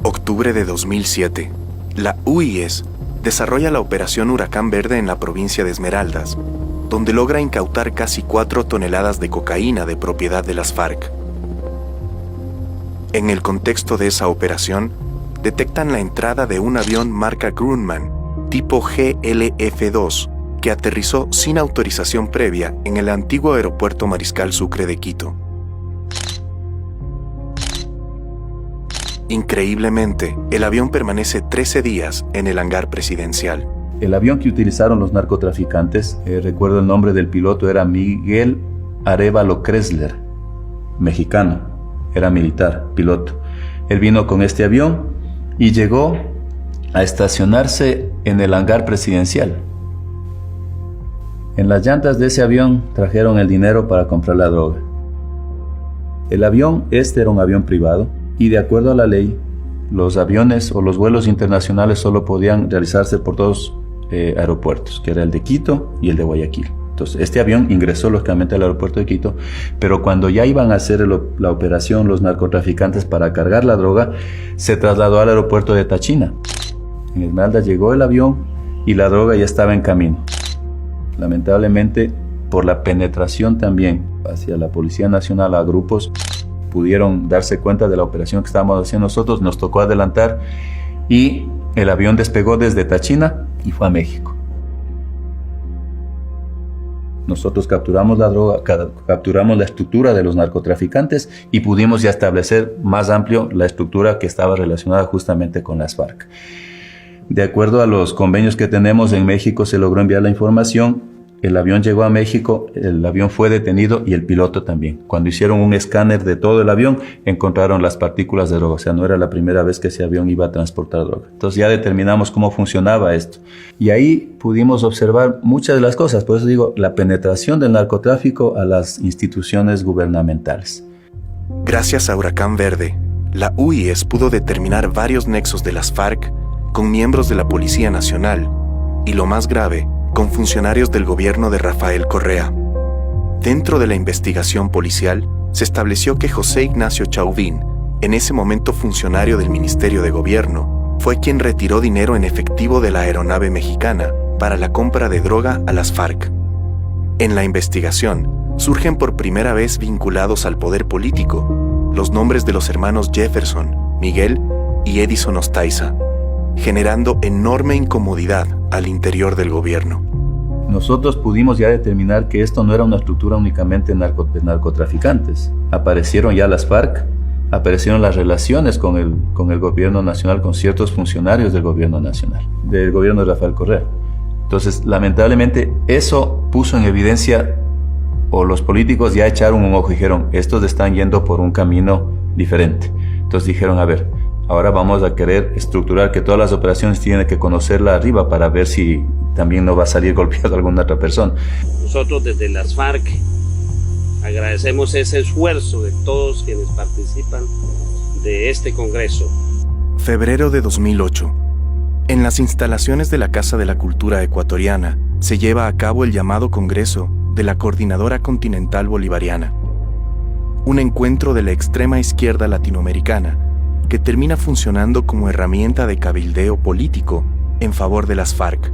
Octubre de 2007. La UIS desarrolla la Operación Huracán Verde en la provincia de Esmeraldas, donde logra incautar casi 4 toneladas de cocaína de propiedad de las FARC. En el contexto de esa operación, detectan la entrada de un avión marca Grumman, tipo GLF-2, que aterrizó sin autorización previa en el antiguo aeropuerto Mariscal Sucre de Quito. Increíblemente, el avión permanece 13 días en el hangar presidencial. El avión que utilizaron los narcotraficantes, recuerdo el nombre del piloto, era Miguel Arévalo Kressler, mexicano, era militar, piloto. Él vino con este avión y llegó a estacionarse en el hangar presidencial. En las llantas de ese avión trajeron el dinero para comprar la droga. El avión, era un avión privado, y de acuerdo a la ley, los aviones o los vuelos internacionales solo podían realizarse por 2 aeropuertos, que era el de Quito y el de Guayaquil. Entonces, este avión ingresó lógicamente al aeropuerto de Quito, pero cuando ya iban a hacer la operación los narcotraficantes para cargar la droga, se trasladó al aeropuerto de Táchina. En Esmeraldas llegó el avión y la droga ya estaba en camino. Lamentablemente, por la penetración también hacia la Policía Nacional a grupos, pudieron darse cuenta de la operación que estábamos haciendo nosotros, nos tocó adelantar y el avión despegó desde Táchina y fue a México. Nosotros capturamos la droga, capturamos la estructura de los narcotraficantes y pudimos ya establecer más amplio la estructura que estaba relacionada justamente con las FARC. De acuerdo a los convenios que tenemos en México, se logró enviar la información. El avión llegó a México, el avión fue detenido y el piloto también. Cuando hicieron un escáner de todo el avión, encontraron las partículas de droga. O sea, no era la primera vez que ese avión iba a transportar droga. Entonces ya determinamos cómo funcionaba esto. Y ahí pudimos observar muchas de las cosas. Por eso digo, la penetración del narcotráfico a las instituciones gubernamentales. Gracias a Huracán Verde, la UIS pudo determinar varios nexos de las FARC con miembros de la Policía Nacional y, lo más grave, con funcionarios del gobierno de Rafael Correa. Dentro de la investigación policial, se estableció que José Ignacio Chauvin, en ese momento funcionario del Ministerio de Gobierno, fue quien retiró dinero en efectivo de la aeronave mexicana para la compra de droga a las FARC. En la investigación, surgen por primera vez vinculados al poder político los nombres de los hermanos Jefferson, Miguel y Edison Ostaiza, generando enorme incomodidad al interior del gobierno. Nosotros pudimos ya determinar que esto no era una estructura únicamente de narcotraficantes. Aparecieron ya las FARC, aparecieron las relaciones con el gobierno nacional, con ciertos funcionarios del gobierno nacional, del gobierno de Rafael Correa. Entonces, lamentablemente, eso puso en evidencia, o los políticos ya echaron un ojo y dijeron, estos están yendo por un camino diferente. Entonces dijeron, a ver, ahora vamos a querer estructurar que todas las operaciones tienen que conocerla arriba para ver si también no va a salir golpeado alguna otra persona. Nosotros desde las FARC agradecemos ese esfuerzo de todos quienes participan de este Congreso. Febrero de 2008. En las instalaciones de la Casa de la Cultura Ecuatoriana se lleva a cabo el llamado Congreso de la Coordinadora Continental Bolivariana, un encuentro de la extrema izquierda latinoamericana que termina funcionando como herramienta de cabildeo político en favor de las FARC.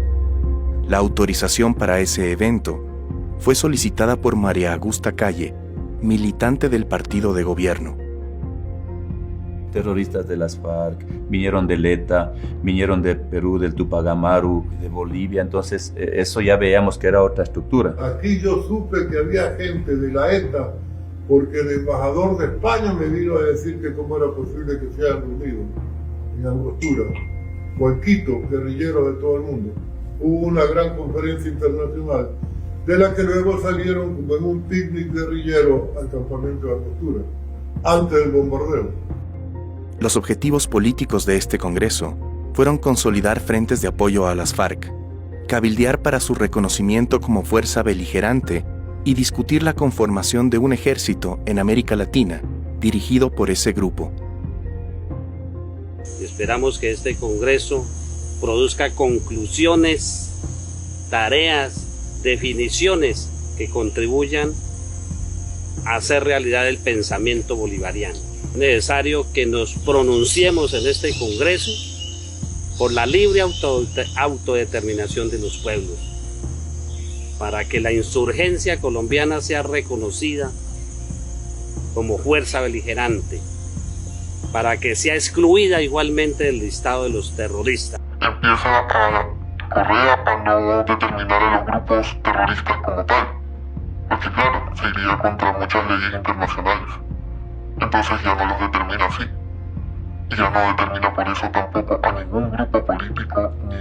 La autorización para ese evento fue solicitada por María Augusta Calle, militante del partido de gobierno. Terroristas de las FARC, vinieron de ETA, vinieron de Perú, del Tupac Amaru, de Bolivia, entonces eso ya veíamos que era otra estructura. Aquí yo supe que había gente de la ETA, porque el embajador de España me vino a decir que cómo era posible que se hayan reunido en Angostura, o en Quito, guerrilleros de todo el mundo. Hubo una gran conferencia internacional, de la que luego salieron como en un picnic guerrillero al campamento de Angostura, antes del bombardeo. Los objetivos políticos de este Congreso fueron consolidar frentes de apoyo a las FARC, cabildear para su reconocimiento como fuerza beligerante y discutir la conformación de un ejército en América Latina dirigido por ese grupo. Y esperamos que este Congreso produzca conclusiones, tareas, definiciones que contribuyan a hacer realidad el pensamiento bolivariano. necesario que nos pronunciemos en este Congreso por la libre autodeterminación de los pueblos, para que la insurgencia colombiana sea reconocida como fuerza beligerante, para que sea excluida igualmente del listado de los terroristas. Empieza a Correa a no determinar a los grupos terroristas como tal, porque claro, se iría contra muchas leyes internacionales. Entonces ya no los determina así. Y ya no determina por eso tampoco a ningún grupo político ni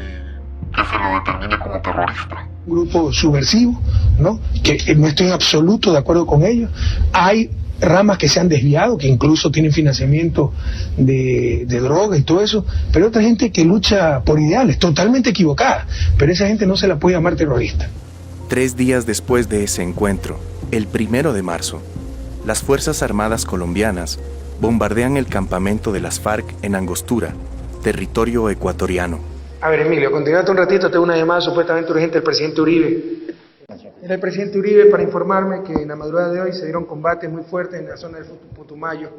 que se lo determine como terrorista. Un grupo subversivo, ¿no? Que no estoy en absoluto de acuerdo con ellos. Hay ramas que se han desviado, que incluso tienen financiamiento de droga y todo eso, pero hay otra gente que lucha por ideales, totalmente equivocada, pero esa gente no se la puede llamar terrorista. 3 días después de ese encuentro, el 1 de marzo, las Fuerzas Armadas colombianas bombardean el campamento de las FARC en Angostura, territorio ecuatoriano. A ver, Emilio, continuate un ratito, tengo una llamada supuestamente urgente del presidente Uribe. Era el presidente Uribe para informarme que en la madrugada de hoy se dieron combates muy fuertes en la zona del Putumayo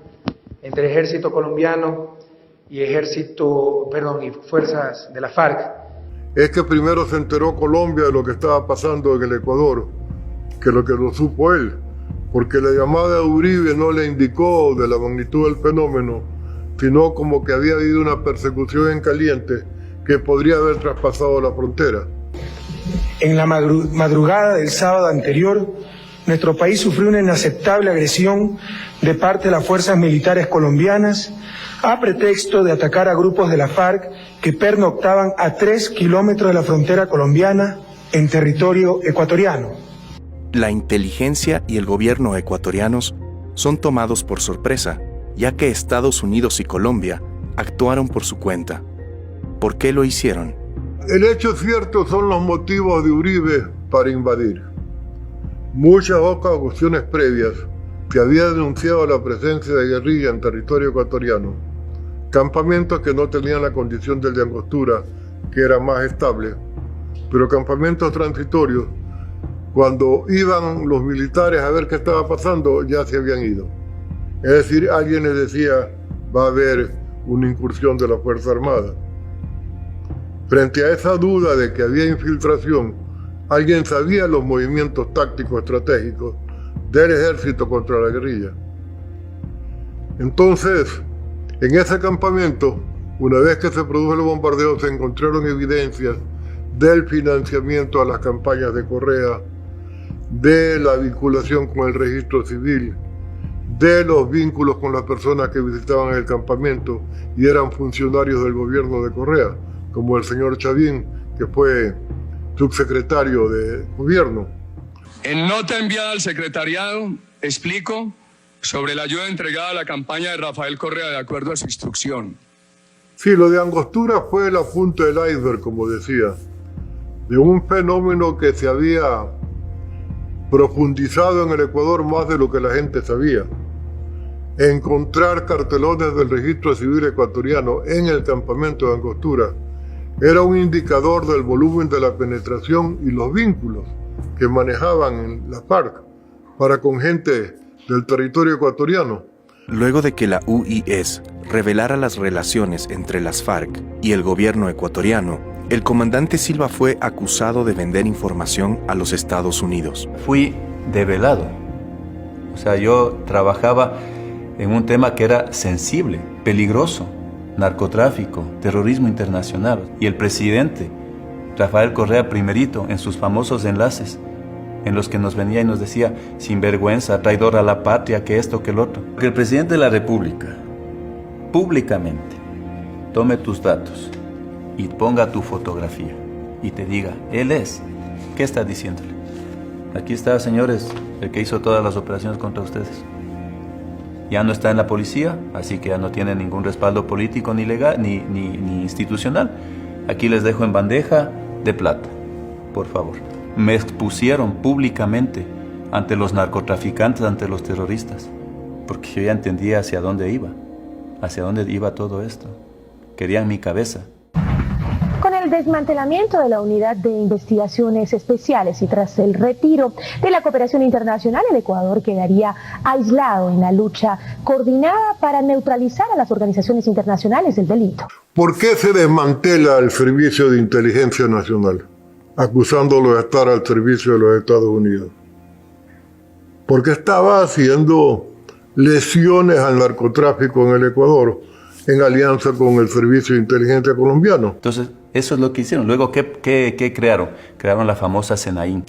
entre ejército colombiano y fuerzas de la FARC. Es que primero se enteró Colombia de lo que estaba pasando en el Ecuador, que lo supo él, porque la llamada de Uribe no le indicó de la magnitud del fenómeno, sino como que había habido una persecución en caliente que podría haber traspasado la frontera. En la madrugada del sábado anterior, nuestro país sufrió una inaceptable agresión de parte de las fuerzas militares colombianas a pretexto de atacar a grupos de la FARC que pernoctaban a 3 kilómetros de la frontera colombiana en territorio ecuatoriano. La inteligencia y el gobierno ecuatorianos son tomados por sorpresa, ya que Estados Unidos y Colombia actuaron por su cuenta. ¿Por qué lo hicieron? El hecho cierto son los motivos de Uribe para invadir. Muchas otras cuestiones previas que había denunciado la presencia de guerrilla en territorio ecuatoriano, campamentos que no tenían la condición del de Angostura, que era más estable, pero campamentos transitorios, cuando iban los militares a ver qué estaba pasando, ya se habían ido. Es decir, alguien les decía, va a haber una incursión de la Fuerza Armada. Frente a esa duda de que había infiltración, alguien sabía los movimientos tácticos estratégicos del ejército contra la guerrilla. Entonces, en ese campamento, una vez que se produjo el bombardeo, se encontraron evidencias del financiamiento a las campañas de Correa, de la vinculación con el registro civil, de los vínculos con las personas que visitaban el campamento y eran funcionarios del gobierno de Correa, como el señor Chavín, que fue subsecretario de gobierno. En nota enviada al secretariado, explico sobre la ayuda entregada a la campaña de Rafael Correa de acuerdo a su instrucción. Sí, lo de Angostura fue la punta del iceberg, como decía, de un fenómeno que se había profundizado en el Ecuador más de lo que la gente sabía. Encontrar cartelones del registro civil ecuatoriano en el campamento de Angostura era un indicador del volumen de la penetración y los vínculos que manejaban en la FARC para con gente del territorio ecuatoriano. Luego de que la UIS revelara las relaciones entre las FARC y el gobierno ecuatoriano, el comandante Silva fue acusado de vender información a los Estados Unidos. Fui develado. O sea, yo trabajaba en un tema que era sensible, peligroso. Narcotráfico, terrorismo internacional. Y el presidente, Rafael Correa primerito, en sus famosos enlaces, en los que nos venía y nos decía, sinvergüenza, traidor a la patria, que esto, que el otro. Que el presidente de la República, públicamente, tome tus datos y ponga tu fotografía y te diga, él es, ¿qué está diciéndole? Aquí está, señores, el que hizo todas las operaciones contra ustedes. Ya no está en la policía, así que ya no tiene ningún respaldo político ni legal ni institucional. Aquí les dejo en bandeja de plata, por favor. Me expusieron públicamente ante los narcotraficantes, ante los terroristas, porque yo ya entendía hacia dónde iba todo esto. Querían mi cabeza. Con el el desmantelamiento de la Unidad de Investigaciones Especiales y tras el retiro de la cooperación internacional, el Ecuador quedaría aislado en la lucha coordinada para neutralizar a las organizaciones internacionales del delito. ¿Por qué se desmantela el Servicio de Inteligencia Nacional, acusándolo de estar al servicio de los Estados Unidos? Porque estaba haciendo lesiones al narcotráfico en el Ecuador en alianza con el Servicio de Inteligencia colombiano. Entonces, eso es lo que hicieron. Luego, ¿qué crearon? Crearon la famosa SENAIN,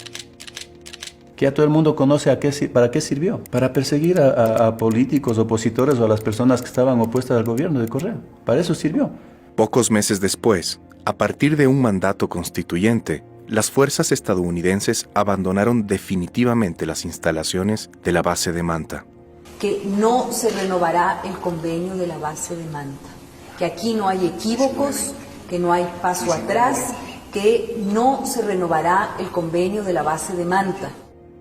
que ya todo el mundo conoce para qué sirvió. Para perseguir a políticos, opositores o a las personas que estaban opuestas al gobierno de Correa. Para eso sirvió. Pocos meses después, a partir de un mandato constituyente, las fuerzas estadounidenses abandonaron definitivamente las instalaciones de la base de Manta. Que no se renovará el convenio de la base de Manta, que aquí no hay equívocos, que no hay paso atrás, que no se renovará el convenio de la base de Manta.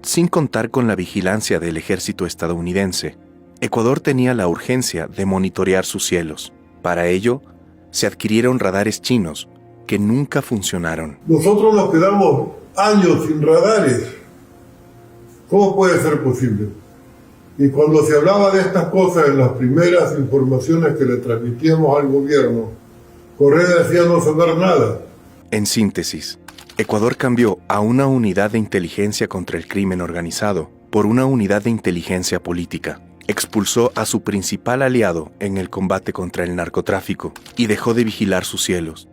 Sin contar con la vigilancia del ejército estadounidense, Ecuador tenía la urgencia de monitorear sus cielos. Para ello, se adquirieron radares chinos que nunca funcionaron. Nosotros nos quedamos años sin radares. ¿Cómo puede ser posible? Y cuando se hablaba de estas cosas en las primeras informaciones que le transmitíamos al gobierno, Correa decía no saber nada. En síntesis, Ecuador cambió a una unidad de inteligencia contra el crimen organizado por una unidad de inteligencia política. Expulsó a su principal aliado en el combate contra el narcotráfico y dejó de vigilar sus cielos.